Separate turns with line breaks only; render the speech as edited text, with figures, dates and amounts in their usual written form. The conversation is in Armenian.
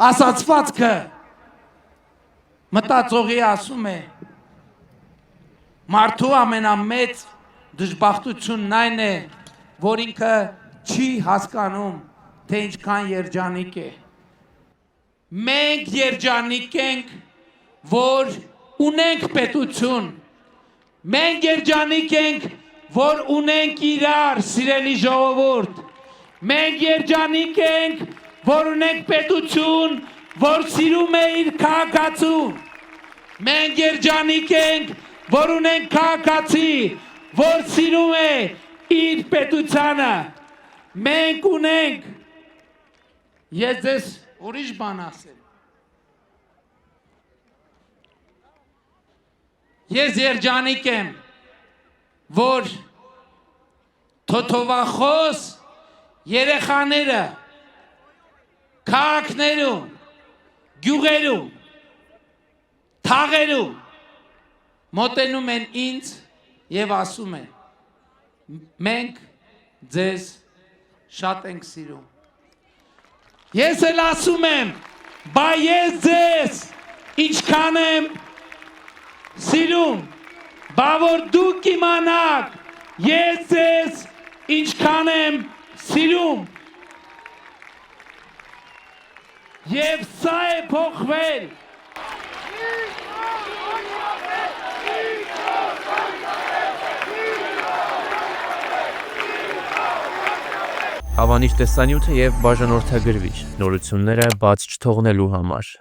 ասացվածքը մտածողի ասում է մարդու ամենամեծ դժբախտությունն այն է, որ ինքը չի հասկանում, թե ինչքան երջանիկ է։ Մենք երջանիկ ենք, որ ունենք պետություն, մենք երջանիկ ենք, որ ունենք իրար, սիրելի ժողովուրդ, մենք երջանիկ ենք, որ ունենք պետություն, որ սիրում է իր քաղաքացուն, մենք երջանիկ ենք, որ ունենք քաղաքացի, որ սիրում է իր պետությանը, մենք ունենք, ես ձեզ ուրիշ բան ասեմ, ես երջանիկ եմ, որ թոթովախոս երեխաները քաղաքներում, գյուղերում, թաղերում մոտենում են ինձ եւ ասում են մենք ձեզ շատ ենք սիրում։ Ես էլ ասում եմ, բա ես ձեզ ինչքան եմ սիրում, բա որ դուք իմանաք, ես ձեզ ինչքան եմ սիրում։ Եվ սա է փոխվել։
Հավանիչ տեսանյութը եւ բաժանորդագրվիչ նորությունները բաց չթողնելու համար։